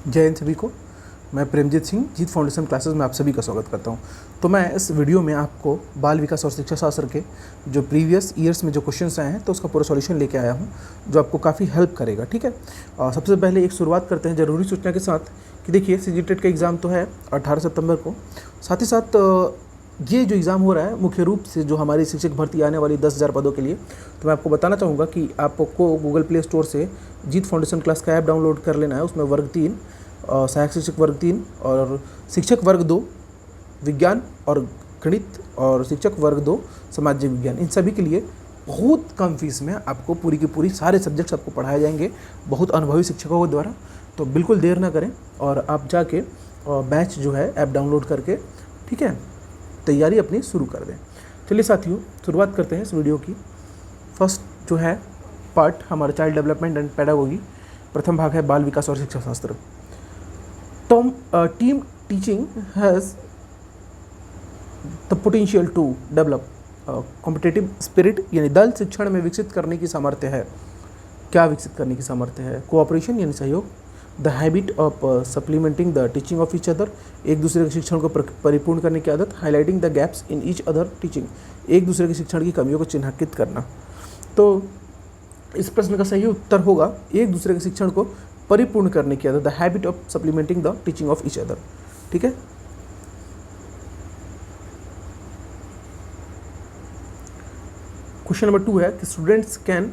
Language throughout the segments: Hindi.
जय हिंद सभी को। मैं प्रेमजीत सिंह जीत फाउंडेशन क्लासेस में आप सभी का स्वागत करता हूं। तो मैं इस वीडियो में आपको बाल विकास और शिक्षा शास्त्र के जो प्रीवियस ईयर्स में जो क्वेश्चंस आए हैं तो उसका पूरा सॉल्यूशन लेके आया हूं, जो आपको काफ़ी हेल्प करेगा। ठीक है, सबसे पहले एक शुरुआत करते हैं ज़रूरी सूचना के साथ कि देखिए सीजीटेट का एग्ज़ाम तो है 18 सितंबर को। साथ ही साथ ये जो एग्ज़ाम हो रहा है मुख्य रूप से जो हमारी शिक्षक भर्ती आने वाली 10,000 पदों के लिए, तो मैं आपको बताना चाहूँगा कि आपको गूगल प्ले स्टोर से जीत फाउंडेशन क्लास का ऐप डाउनलोड कर लेना है। उसमें वर्ग 3 सहायक शिक्षक वर्ग 3 और शिक्षक वर्ग 2 विज्ञान और गणित और शिक्षक वर्ग 2 सामाजिक विज्ञान, इन सभी के लिए बहुत कम फीस में आपको पूरी की पूरी सारे सब्जेक्ट्स आपको पढ़ाए जाएंगे बहुत अनुभवी शिक्षकों के द्वारा। तो बिल्कुल देर ना करें और आप जाके बैच जो है ऐप डाउनलोड करके, ठीक है, तैयारी अपनी शुरू कर दें। चलिए साथियों, शुरुआत करते हैं इस वीडियो की। फर्स्ट जो है पार्ट हमारा चाइल्ड डेवलपमेंट एंड पेडागोगी, प्रथम भाग है बाल विकास और शिक्षा शास्त्र। Team teaching has the potential to develop competitive spirit, यानी दल शिक्षण में विकसित करने की सामर्थ्य है। क्या विकसित करने की सामर्थ्य है? कोऑपरेशन यानी सहयोग, the habit of supplementing the teaching of each other, एक दूसरे के शिक्षण को परिपूर्ण करने की आदत, highlighting the gaps in each other teaching, एक दूसरे के शिक्षण की कमियों को चिन्हित करना। तो इस प्रश्न का सही उत्तर होगा एक दूसरे के शिक्षण को परिपूर्ण करने की आदत, the habit of supplementing the teaching of each other. ठीक है, क्वेश्चन नंबर 2 है कि students can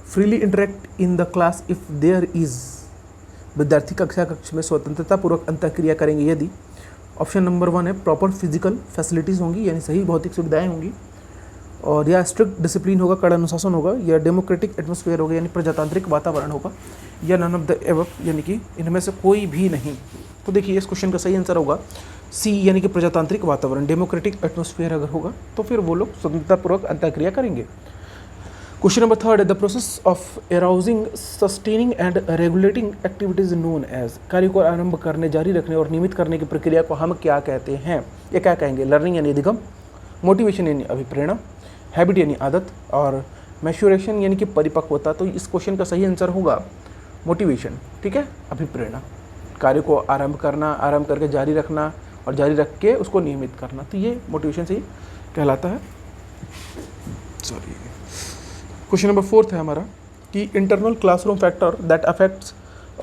freely interact in the class if there is, विद्यार्थी कक्ष में स्वतंत्रता पूर्वक अंतःक्रिया करेंगे यदि। ऑप्शन नंबर 1 है प्रॉपर फिजिकल फैसिलिटीज़ होंगी, यानी सही भौतिक सुविधाएं होंगी, और या स्ट्रिक्ट डिसिप्लिन होगा, कड़ा अनुशासन होगा, या डेमोक्रेटिक एटमॉस्फेयर होगा, यानी प्रजातांत्रिक वातावरण होगा, या नन ऑफ द एबव, यानी कि इनमें से कोई भी नहीं। तो देखिए इस क्वेश्चन का सही आंसर होगा सी, यानी कि प्रजातांत्रिक वातावरण, डेमोक्रेटिक एटमॉस्फेयर अगर होगा तो फिर वो लोग स्वतंत्रतापूर्वक अंतःक्रिया करेंगे। क्वेश्चन नंबर 3 है the process of arousing, sustaining and regulating activities known as, कार्य को आरंभ करने, जारी रखने और नियमित करने की प्रक्रिया को हम क्या कहते हैं? ये क्या कहेंगे? लर्निंग यानी अधिगम, मोटिवेशन यानी अभिप्रेरणा, हैबिट यानी आदत, और मैच्योरेशन यानी कि परिपक्वता। तो इस क्वेश्चन का सही आंसर होगा मोटिवेशन। ठीक है, अभिप्रेरणा, कार्य को आरंभ करना, आरंभ करके जारी रखना और जारी रख के उसको नियमित करना, तो ये मोटिवेशन से ही कहलाता है। सॉरी, क्वेश्चन नंबर 4 है हमारा कि internal classroom factor that affects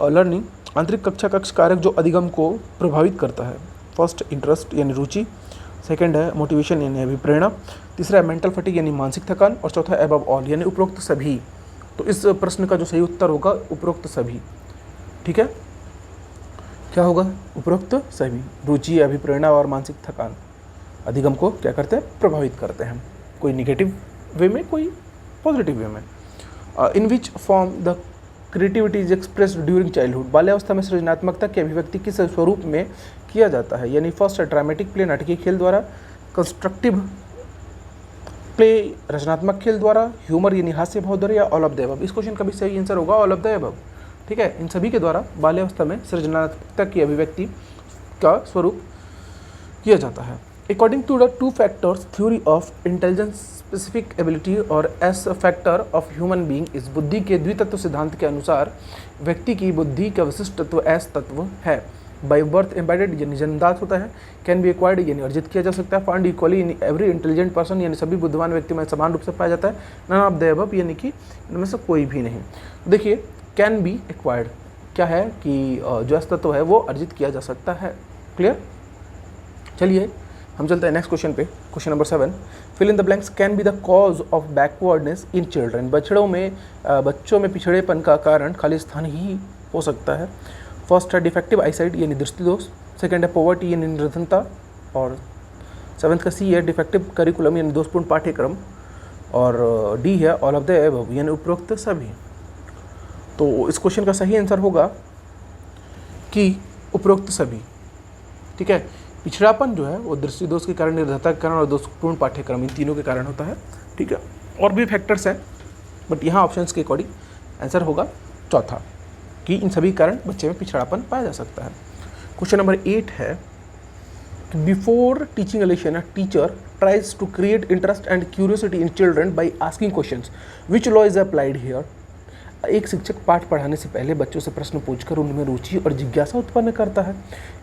learning, आंतरिक कक्ष कारक जो अधिगम को प्रभावित करता है। फर्स्ट इंटरेस्ट यानी रुचि, सेकंड है मोटिवेशन यानी अभिप्रेरणा, तीसरा है मेंटल फटीग यानी मानसिक थकान, और चौथा एबव ऑल यानी उपरोक्त सभी। तो इस प्रश्न का जो सही उत्तर होगा उपरोक्त सभी। ठीक है, क्या होगा? उपरोक्त सभी, रुचि, अभिप्रेरणा और मानसिक थकान अधिगम को क्या करते हैं? प्रभावित करते हैं, कोई निगेटिव वे में, कोई पॉजिटिव वे में। In which form the creativity is expressed during childhood, बाल्यावस्था में सृजनात्मकता की अभिव्यक्ति किस स्वरूप में किया जाता है? यानी फर्स्ट है ड्रामेटिक प्ले, नाटकीय खेल द्वारा, कंस्ट्रक्टिव प्ले, रचनात्मक खेल द्वारा, ह्यूमर यानी हास्य भाव द्वारा, या ऑल ऑफ द अबव। इस क्वेश्चन का भी सही आंसर होगा ऑल ऑफ द अबव। ठीक है, इन सभी के द्वारा बाल्यावस्था में सृजनात्मकता की अभिव्यक्ति का स्वरूप किया जाता है। According to the 2 factors theory of intelligence specific ability और S factor of human being is, बुद्धि के द्वितत्व सिद्धांत के अनुसार व्यक्ति की बुद्धि का विशिष्ट तत्व एस तत्व है। बाई बर्थ एम्बेडेड यानी जन्मजात होता है, कैन बी एक्वायर्ड यानी अर्जित किया जा सकता है, फाउंड इक्वली यानी एवरी इंटेलिजेंट पर्सन यानी सभी बुद्धिमान व्यक्ति में समान रूप से पाया जाता है, नन ऑफ द अबव यानी कि इनमें से कोई भी नहीं। देखिए कैन बी एक्वायर्ड क्या है कि जो एस तत्व है वो अर्जित किया जा सकता है। क्लियर? चलिए हम चलते हैं नेक्स्ट क्वेश्चन पे। Question number 7, fill in the blanks can be the cause of backwardness in children, बच्चों में पिछड़ेपन का कारण खाली स्थान ही हो सकता है। फर्स्ट है डिफेक्टिव आईसाइट यानी दृष्टि दोष, सेकंड है पॉवर्टी यानी निर्धनता, और 7th का सी है डिफेक्टिव करिकुलम यानी दोषपूर्ण पाठ्यक्रम, और डी है ऑल ऑफ द अबव यानी उपरोक्त सभी। तो इस क्वेश्चन का सही आंसर होगा कि उपरोक्त सभी। ठीक है, पिछड़ापन जो है वो दृष्टि दोष के कारण, निर्धनता के कारण और दोषपूर्ण पाठ्यक्रम, इन तीनों के कारण होता है। ठीक है, और भी फैक्टर्स हैं बट यहाँ ऑप्शंस के अकॉर्डिंग आंसर होगा चौथा कि इन सभी कारण बच्चे में पिछड़ापन पाया जा सकता है। क्वेश्चन नंबर 8 है कि before teaching a lesson a teacher tries to create interest and curiosity in children by asking questions, which law is applied here? एक शिक्षक पाठ पढ़ाने से पहले बच्चों से प्रश्न पूछकर उनमें रुचि और जिज्ञासा उत्पन्न करता है।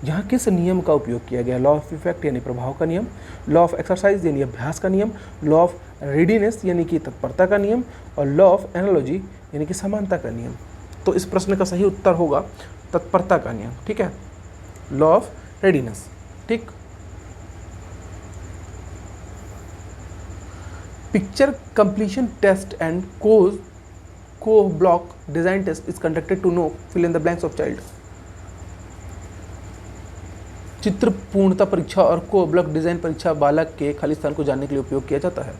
यहाँ किस नियम का उपयोग किया गया? लॉ ऑफ इफेक्ट यानी प्रभाव का नियम, लॉ ऑफ एक्सरसाइज यानी अभ्यास का नियम, लॉ ऑफ रेडीनेस यानी कि तत्परता का नियम, और लॉ ऑफ एनालॉजी यानी कि समानता का नियम। तो इस प्रश्न का सही उत्तर होगा तत्परता का नियम। ठीक है, लॉ ऑफ रेडीनेस। ठीक, picture completion test and Kohs block design test is conducted to know fill in the blanks of child. चित्र पूर्णता परीक्षा और को ब्लॉक डिजाइन परीक्षा बालक के खाली स्थान को जानने के लिए उपयोग किया जाता है।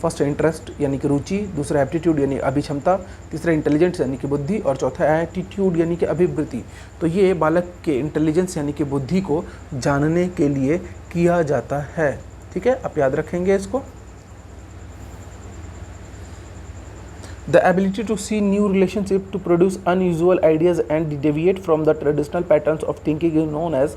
फर्स्ट है इंटरेस्ट यानी कि रुचि, दूसरा एप्टीट्यूड यानी अभिक्षमता, तीसरा इंटेलिजेंस यानी कि बुद्धि, और चौथा एटीट्यूड यानी कि अभिवृत्ति। तो ये बालक के इंटेलिजेंस यानी कि बुद्धि को जानने के लिए किया जाता है। ठीक है, आप याद रखेंगे इसको। The ability to see new relationship, to produce unusual ideas and deviate from the traditional patterns of thinking is known as।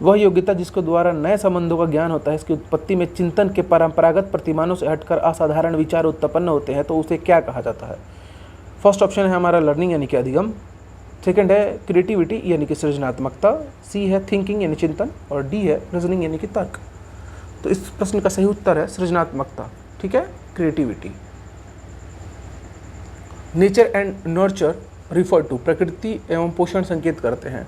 वह योग्यता जिसके द्वारा नए संबंधों का ज्ञान होता है, इसकी उत्पत्ति में चिंतन के परंपरागत प्रतिमानों से हटकर असाधारण विचार उत्पन्न होते हैं, तो उसे क्या कहा जाता है? फर्स्ट ऑप्शन है हमारा लर्निंग यानी कि अधिगम, सेकंड है क्रिएटिविटी यानी कि सृजनात्मकता, सी है थिंकिंग यानी चिंतन, और डी है रीजनिंग यानी कि तर्क। तो इस प्रश्न का सही उत्तर है सृजनात्मकता। ठीक है, creativity. Nature and nurture refer to, प्रकृति एवं पोषण संकेत करते हैं।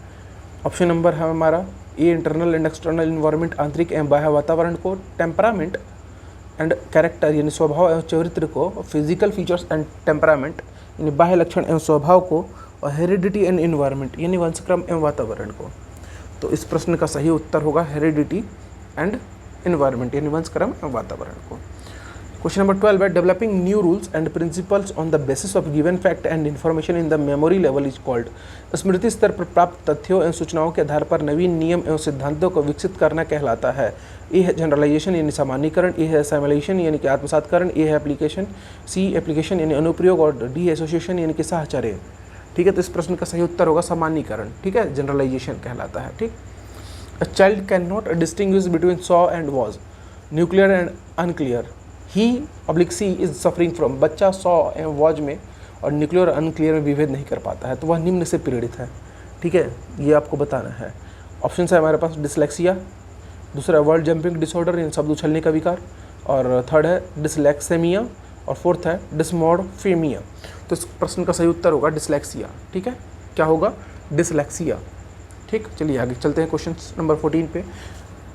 ऑप्शन नंबर है हमारा a internal and external environment, आंतरिक एवं बाह्य वातावरण को, टेम्परामेंट एंड कैरेक्टर यानी स्वभाव एवं चरित्र को, फिजिकल फीचर्स एंड टेम्परामेंट यानी बाह्य लक्षण एवं स्वभाव को, और हेरिडिटी एंड इन्वायरमेंट यानी वंशक्रम एवं वातावरण को। तो इस प्रश्न का सही उत्तर होगा हेरिडिटी एंड इन्वायरमेंट यानी वंशक्रम एवं वातावरण को। क्वेश्चन नंबर 12 है developing new rules and principles on the basis of given fact and information in the memory level is called. स्मृति स्तर पर प्राप्त तथ्यों एवं सूचनाओं के आधार पर नवीन नियम एवं सिद्धांतों को विकसित करना कहलाता है। ए है जनरलाइजेशन यानी सामान्यकरण, ए है असाइमलेशन यानी कि आत्मसातकरण, ए है एप्लीकेशन, सी एप्लीकेशन यानी अनुप्रयोग, और डी एसोसिएशन यानी कि साहचर्य। ठीक है, तो इस प्रश्न का सही उत्तर होगा सामान्यीकरण। ठीक है, जनरलाइजेशन कहलाता है। ठीक, a child can not distinguish between saw and was, nuclear and unclear, he she is suffering from. बच्चा सॉ एवं वॉज में और न्यूक्लियर और अनक्लियर में विभेद नहीं कर पाता है, तो वह निम्न से पीड़ित है। ठीक है, ये आपको बताना है। ऑप्शन है हमारे पास डिसलेक्सिया, दूसरा वर्ड जंपिंग डिसऑर्डर यानी शब्द उछलने का विकार, और थर्ड है डिसलेक्सेमिया, और फोर्थ है डिसमॉर्फेमिया। तो इस प्रश्न का सही उत्तर होगा डिसलेक्सिया। ठीक है, क्या होगा? डिसलेक्सिया। ठीक, चलिए आगे चलते हैं क्वेश्चन नंबर 14 पे।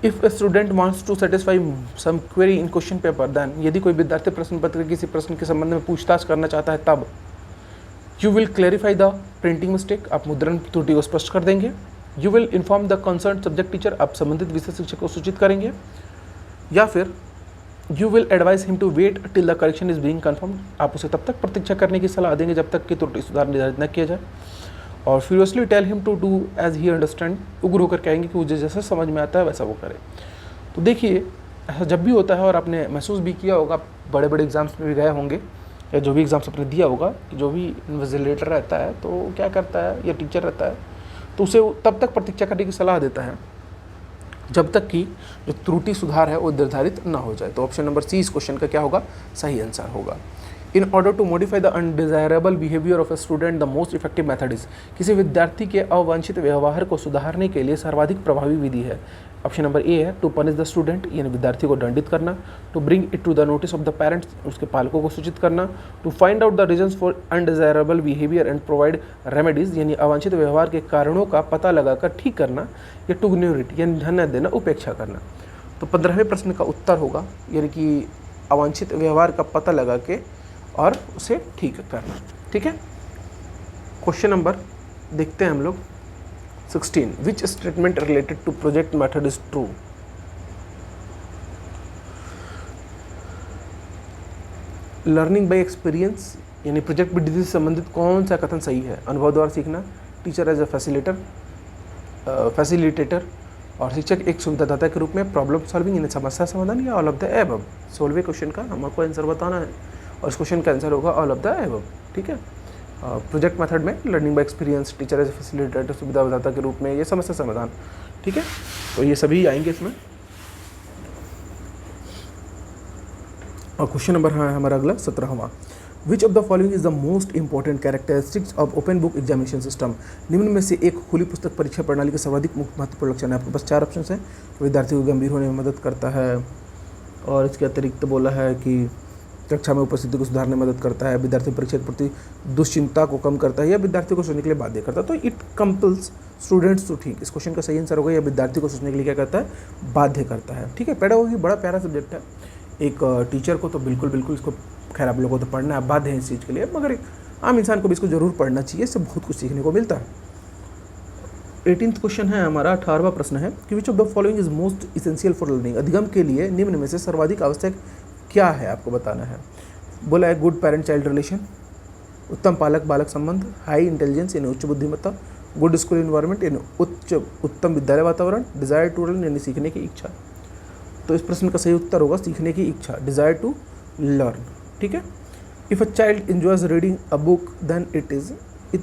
If a student wants to satisfy some query in question paper then, यदि कोई विद्यार्थी प्रश्न पत्र के किसी प्रश्न के संबंध में पूछताछ करना चाहता है तब you will clarify the printing mistake, आप मुद्रण त्रुटि को स्पष्ट कर देंगे। You will inform the concern subject teacher, आप संबंधित विषय शिक्षक को सूचित करेंगे। या फिर you will advise him to wait till the correction is being confirm, आप उसे तब तक प्रतीक्षा करने की सलाह देंगे जब तक कि त्रुटि सुधार निर्धारित न किया जाए। और furiously tell him to do as he understand, उग्र होकर कहेंगे कि मुझे जैसा समझ में आता है वैसा वो करे। तो देखिए, ऐसा जब भी होता है और आपने महसूस भी किया होगा, बड़े बड़े एग्जाम्स में भी गए होंगे या जो भी एग्जाम्स आपने दिया होगा, कि जो भी इन्विजिलेटर रहता है तो क्या करता है या टीचर रहता है तो उसे तब तक प्रतीक्षा करने की सलाह देता है जब तक कि जो त्रुटि सुधार है वो निर्धारित ना हो जाए। तो ऑप्शन नंबर सी इस क्वेश्चन का क्या होगा? सही आंसर होगा। In order to modify the undesirable behaviour of a student the most effective method is, किसी विद्यार्थी के अवांछित व्यवहार को सुधारने के लिए सर्वाधिक प्रभावी विधि है। ऑप्शन नंबर ए है टू पनिश द स्टूडेंट, यानी विद्यार्थी को दंडित करना, to bring it to the notice of the parents, उसके पालकों को सूचित करना, to find out the reasons for undesirable behaviour and provide remedies, यानी अवांछित व्यवहार के कारणों का पता लगाकर ठीक करना, या टू इग्नोर इट, यानी ध्यान न देना, उपेक्षा करना। तो 15वें प्रश्न का उत्तर होगा यानी कि अवांछित व्यवहार का पता लगा के और उसे ठीक करना। ठीक है, क्वेश्चन नंबर देखते हैं हम लोग 16, which statement related to project method is true. Learning by experience यानी प्रोजेक्ट विधि से संबंधित कौन सा कथन सही है? अनुभव द्वारा सीखना, टीचर एज ए फैसिलिटेटर, और शिक्षक एक सुविधादाता के रूप में, प्रॉब्लम सॉल्विंग यानी समस्या समाधान, या ऑल ऑफ द एबव। 16वें क्वेश्चन का हमको आंसर बताना है और इस क्वेश्चन का आंसर होगा ऑल ऑफ द एबव। ठीक है, प्रोजेक्ट मेथड में learning by experience, teacher as a facilitator, सुविधादाता के रूप में, ये समस्या समाधान। ठीक है, तो ये सभी आएंगे इसमें। और क्वेश्चन नंबर है हमारा अगला 17वां, which of the following is the most important characteristics of open book examination system. निम्न में से एक खुली पुस्तक परीक्षा प्रणाली के सर्वाधिक महत्वपूर्ण लक्षण है। आपके पास 4 ऑप्शन हैं। विद्यार्थी को गंभीर होने में मदद करता है, और इसके अतिरिक्त बोला है कि कक्षा में उपस्थिति को सुधारने में मदद करता है, विद्यार्थी परीक्षा के प्रति दुश्चिंता को कम करता है, या विद्यार्थी को सोचने के लिए बाध्य करता है। तो it compels students to think. इस क्वेश्चन का सही आंसर होगा, या विद्यार्थी को सोचने के लिए क्या करता है, बाध्य करता है। ठीक है, पेडागोगी बड़ा प्यारा सब्जेक्ट है। एक टीचर को तो बिल्कुल इसको, खैर आप लोगों को तो पढ़ना है, बाध्य है इस चीज़ के लिए, मगर एक आम इंसान को भी इसको जरूर पढ़ना चाहिए। इससे बहुत कुछ सीखने को मिलता है। 18th क्वेश्चन है हमारा, 18वां प्रश्न है कि विच of the following is most essential for learning. अधिगम के लिए निम्न में से सर्वाधिक आवश्यक क्या है, आपको बताना है। बोला है गुड पेरेंट चाइल्ड रिलेशन, उत्तम पालक बालक संबंध, हाई इंटेलिजेंस यानी उच्च बुद्धिमत्ता, गुड स्कूल इन्वायरमेंट यानी उत्तम विद्यालय वातावरण, डिजायर टू लर्न यानी सीखने की इच्छा। तो इस प्रश्न का सही उत्तर होगा सीखने की इच्छा, डिजायर टू लर्न। ठीक है, if a child enjoys reading a book then it is,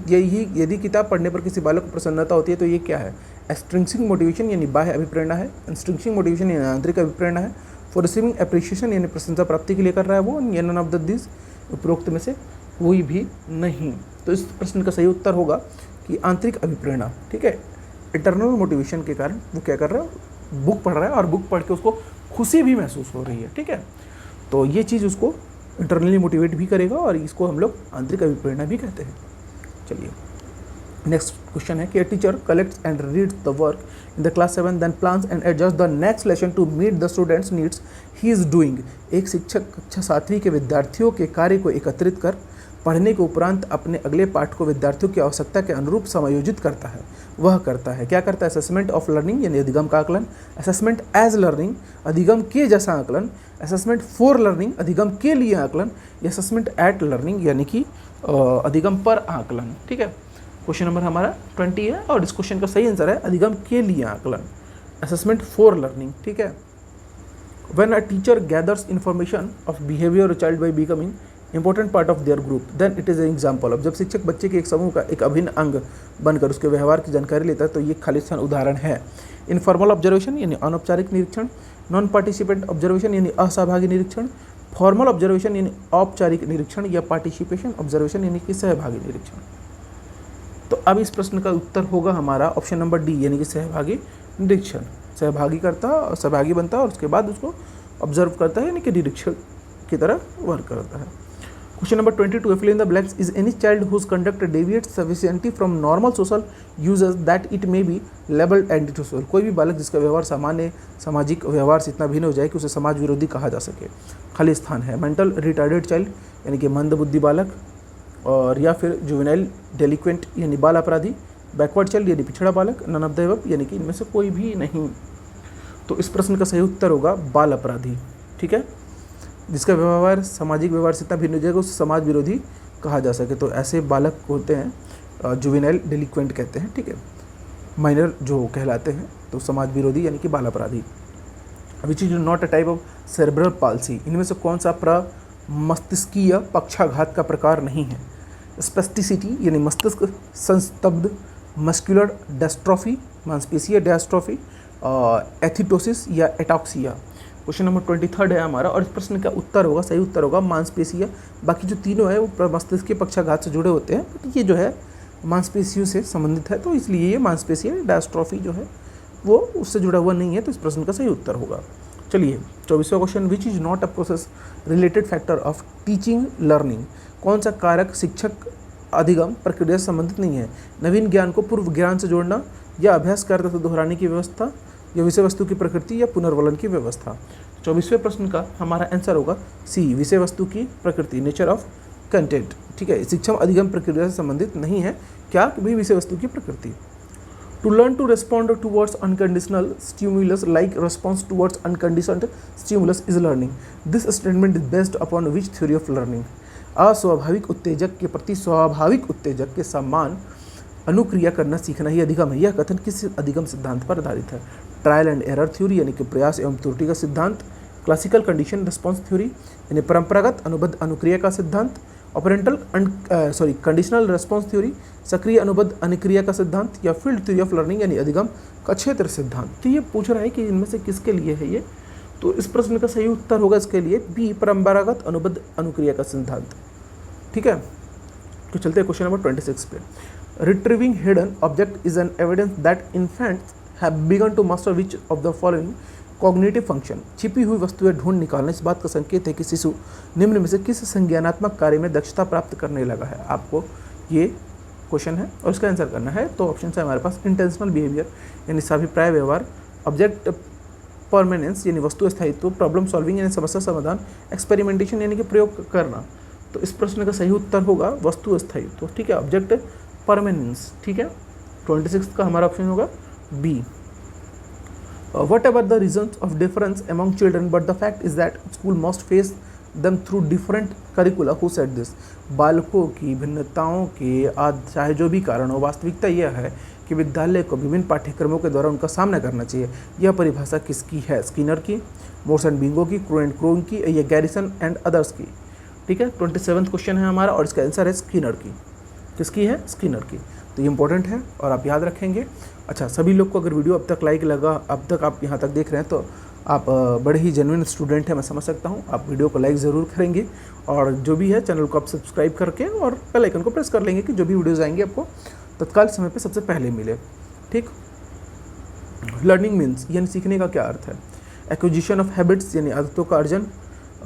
यही यदि किताब पढ़ने पर किसी बालक को प्रसन्नता होती है तो ये क्या है, एक्सट्रिंसिक मोटिवेशन यानी बाह्य अभिप्रेरणा है, इंस्ट्रिंसिक मोटिवेशन यानी आंतरिक अभिप्रेरणा है, फॉर रिसीविंग अप्रिशिएशन यानी प्रशंसा प्राप्ति के लिए कर रहा है वो, या नन ऑफ द दिस, उपरोक्त में से कोई भी नहीं। तो इस प्रश्न का सही उत्तर होगा कि आंतरिक अभिप्रेरणा। ठीक है, इंटरनल मोटिवेशन के कारण वो क्या कर रहा है, बुक पढ़ रहा है, और बुक पढ़ के उसको खुशी भी महसूस हो रही है। ठीक है, तो ये चीज़ उसको इंटरनली मोटिवेट भी करेगा, और इसको हम लोग आंतरिक अभिप्रेरणा भी कहते हैं। चलिए नेक्स्ट क्वेश्चन है कि teacher collects and reads the work in the class 7 then plans and adjust the next lesson to meet the students needs he is doing. एक शिक्षक कक्षा 7वीं के विद्यार्थियों के कार्य को एकत्रित कर पढ़ने के उपरांत अपने अगले पाठ को विद्यार्थियों की आवश्यकता के अनुरूप समायोजित करता है। वह करता है, क्या करता है, असेसमेंट ऑफ लर्निंग यानी अधिगम का आकलन, असेसमेंट एज लर्निंग अधिगम के जैसा आकलन, असेसमेंट फॉर लर्निंग अधिगम के लिए आकलन, या असेसमेंट एट लर्निंग यानी कि अधिगम पर आकलन। ठीक है, क्वेश्चन नंबर हमारा 20 है, और इस क्वेश्चन का सही आंसर है अधिगम के लिए आकलन, असेसमेंट फॉर लर्निंग। ठीक है, when a teacher gathers information of behaviour child by becoming important part of their group then it is an example of. जब शिक्षक बच्चे के एक समूह का एक अभिन्न अंग बनकर उसके व्यवहार की जानकारी लेता है तो ये खालिस्तान उदाहरण है। इनफॉर्मल ऑब्जर्वेशन यानी अनौपचारिक निरीक्षण, नॉन पार्टिसिपेंट ऑब्जर्वेशन यानी असहभागी निरीक्षण, फॉर्मल ऑब्जर्वेशन यानी औपचारिक निरीक्षण, या पार्टिसिपेशन ऑब्जर्वेशन यानी कि सहभागी निरीक्षण। तो अब इस प्रश्न का उत्तर होगा हमारा ऑप्शन नंबर डी यानी कि सहभागी निरीक्षण। सहभागी करता और सहभागी बनता है, और उसके बाद उसको ऑब्जर्व करता है यानी कि निरीक्षक की तरह वर्क करता है। Question number 22, fill in the blanks, is any child whose conduct deviates sufficiently from normal social uses that it may be labeled antisocial। कोई भी बालक जिसका व्यवहार सामान्य सामाजिक व्यवहार से इतना भिन्न हो जाए कि उसे समाज विरोधी कहा जा सके, खाली स्थान है। मेंटल रिटार्डेड चाइल्ड यानी कि मंदबुद्धि बालक, और या फिर जुवेनाइल डेलिक्वेंट यानी बाल अपराधी, बैकवर्ड चाइल्ड यानी पिछड़ा बालक, नन ऑफ द अबव यानी कि इनमें से कोई भी नहीं। तो इस प्रश्न का सही उत्तर होगा बाल अपराधी। ठीक है, जिसका व्यवहार सामाजिक व्यवहार से इतना भिन्न हो जाएगा उसे समाज विरोधी कहा जा सके, तो ऐसे बालक होते हैं जुवेनाइल डेलिक्वेंट कहते हैं। ठीक है, माइनर जो कहलाते हैं, तो समाज विरोधी यानी कि बाल अपराधी। Which is not a type of cerebral palsy, इनमें से कौन सा प्रमस्तिष्कीय पक्षाघात का प्रकार नहीं है। स्पेस्टिसिटी यानी मस्तिष्क संस्तब्ध, मस्कुलर डेस्ट्रॉफी मांसपेशीय डेस्ट्रॉफी, एथिटोसिस या एटॉक्सिया। क्वेश्चन नंबर 23 है हमारा, और इस प्रश्न का उत्तर होगा, सही उत्तर होगा मांसपेशियाँ। बाकी जो तीनों है वो मस्तिष्क मस्तिष्कीय से जुड़े होते हैं, बट ये जो है मांसपेशियों से संबंधित है, तो इसलिए ये मांसपेशीय डायस्ट्रॉफी जो है वो उससे जुड़ा हुआ नहीं है। तो इस प्रश्न का सही उत्तर होगा। चलिए 24वां question, which is not a process related factor of teaching learning. कौन सा कारक शिक्षक अधिगम प्रक्रिया से संबंधित नहीं है। नवीन ज्ञान को पूर्व ज्ञान से जोड़ना, या अभ्यास कार्य तथा दोहराने की व्यवस्था, या विषय वस्तु की प्रकृति, या पुनर्वलन की व्यवस्था। 24वें प्रश्न का हमारा आंसर होगा सी, विषय वस्तु की प्रकृति, नेचर ऑफ कंटेंट। ठीक है, शिक्षण अधिगम प्रक्रिया से संबंधित नहीं है। क्या कि भाई विषय वस्तु की प्रकृति। To learn to respond towards unconditional stimulus like response towards unconditioned stimulus is learning. This statement is based upon which theory of learning. अस्वाभाविक उत्तेजक के प्रति स्वाभाविक उत्तेजक के समान अनुक्रिया करना सीखना ही अधिगम है। यह कथन किस अधिगम सिद्धांत पर आधारित है। ट्रायल एंड एरर थ्योरी यानी कि प्रयास एवं त्रुटि का सिद्धांत, क्लासिकल कंडीशन रिस्पॉन्स थ्योरी यानी परंपरागत अनुबद्ध अनुक्रिया का सिद्धांत, कंडीशनल रिस्पॉन्स थ्योरी सक्रिय अनुबद्ध अनुक्रिया का सिद्धांत, या फील्ड थ्योरी ऑफ लर्निंग यानी अधिगम का क्षेत्र सिद्धांत। तो ये पूछ रहा है कि इनमें से किसके लिए है ये, तो इस प्रश्न का सही उत्तर होगा इसके लिए बी, परंपरागत अनुबद्ध अनुक्रिया का सिद्धांत। ठीक है, तो चलते हैं क्वेश्चन नंबर 26 पे। Retrieving hidden object is an evidence that infants have begun to master which of the following cognitive function. छिपी हुई वस्तुएं ढूंढ निकालने इस बात का संकेत है कि शिशु निम्न में से किस संज्ञानात्मक कार्य में दक्षता प्राप्त करने लगा है। आपको ये क्वेश्चन है और इसका आंसर करना है। तो ऑप्शन है हमारे पास इंटेंशनल बिहेवियर यानी साभिप्राय व्यवहार, ऑब्जेक्ट परमानेंस यानी वस्तु स्थायित्व, प्रॉब्लम सॉल्विंग यानी समस्या समाधान, एक्सपेरिमेंटेशन यानी कि प्रयोग करना। तो इस प्रश्न का सही उत्तर होगा वस्तु स्थायित्व। ठीक है, ऑब्जेक्ट परमानेंस। ठीक है, 26 का हमारा ऑप्शन होगा B. Whatever the reasons of difference among children but the fact is that school must face them through different curricula. Who said this? बालकों की भिन्नताओं के चाहे जो भी कारण हो, वास्तविकता यह है कि विद्यालय को विभिन्न पाठ्यक्रमों के द्वारा उनका सामना करना चाहिए। यह परिभाषा किसकी है? स्किनर की, मोर्स एंड बिंगो की, क्रू एंड क्रोन की, या गैरिसन एंड अदर्स की। ठीक है, 27वां क्वेश्चन है हमारा और इसका आंसर है स्किनर की। किसकी है? स्किनर की। तो ये इंपॉर्टेंट है और आप याद रखेंगे। अच्छा, सभी लोग को अगर वीडियो अब तक लाइक लगा, अब तक आप यहाँ तक देख रहे हैं, तो आप बड़े ही जेन्युइन स्टूडेंट हैं, मैं समझ सकता हूँ। आप वीडियो को लाइक ज़रूर करेंगे और जो भी है चैनल को आप सब्सक्राइब करके और बेल आइकन को प्रेस कर लेंगे कि जो भी वीडियोज़ आएंगे आपको तत्काल समय पे सबसे पहले मिले। ठीक, लर्निंग मीन्स यानी सीखने का क्या अर्थ है? एक्विजिशन ऑफ हैबिट्स यानी आदतों का अर्जन,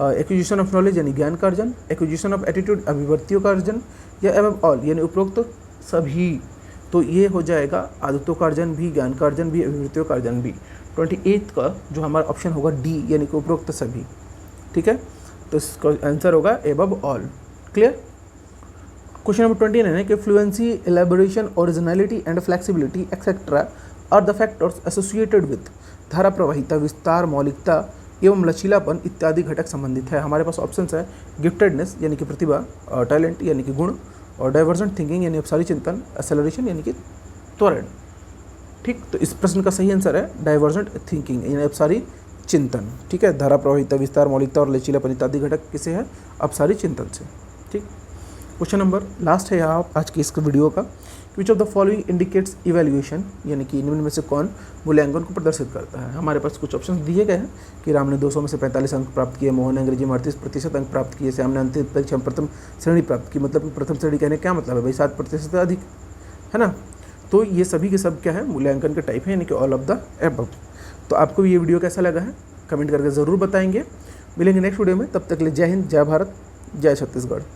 एक्विजिशन ऑफ नॉलेज यानी ज्ञान का अर्जन, एक्विजिशन ऑफ एटीट्यूड अभिवृत्तियों का अर्जन, या एबव ऑल यानी उपरोक्त सभी। तो ये हो जाएगा आदतों का अर्जन भी, ज्ञान का अर्जन भी, अभिवृत्तियों का अर्जन भी। 28 का जो हमारा ऑप्शन होगा डी यानी कि उपरोक्त सभी। ठीक है, तो इसका आंसर होगा above all. Clear? Question number 29 है कि fluency, elaboration, originality and flexibility etcetera are the factors associated with. धारा प्रवाहिता, विस्तार, मौलिकता एवं लचीलापन इत्यादि घटक संबंधित है। हमारे पास ऑप्शन है गिफ्टेडनेस यानी कि प्रतिभा, टैलेंट यानी कि गुण, और डाइवर्जेंट थिंकिंग यानी अपसारी चिंतन, एक्सेलरेशन यानी कि त्वरण। ठीक, तो इस प्रश्न का सही आंसर है डाइवर्जेंट थिंकिंग यानी अपसारी चिंतन। ठीक है, धारा प्रवाहिता, विस्तार, मौलिकता और लचीलापन इत्यादि घटक किसे है? अपसारी चिंतन से। ठीक, क्वेश्चन नंबर लास्ट है यहाँ आज की इस वीडियो का। विच of the following indicates evaluation यानी कि निम्न में से कौन मूल्यांकन को प्रदर्शित करता है? हमारे पास कुछ ऑप्शन दिए गए हैं कि राम ने 200 में से 45 अंक प्राप्त किए, मोहन ने अंग्रेजी में 38% अंक प्राप्त किए, श्याम ने अंतिम परीक्षा में प्रथम श्रेणी प्राप्त की। मतलब प्रथम श्रेणी कहने क्या मतलब है भाई? 7% से अधिक, है ना? तो ये सभी के सब क्या है? मूल्यांकन के टाइप है यानी कि ऑल ऑफ द एबव। तो आपको ये वीडियो कैसा लगा है कमेंट करके ज़रूर बताएंगे। मिलेंगे नेक्स्ट वीडियो में, तब तक के लिए जय हिंद, जय भारत, जय छत्तीसगढ़।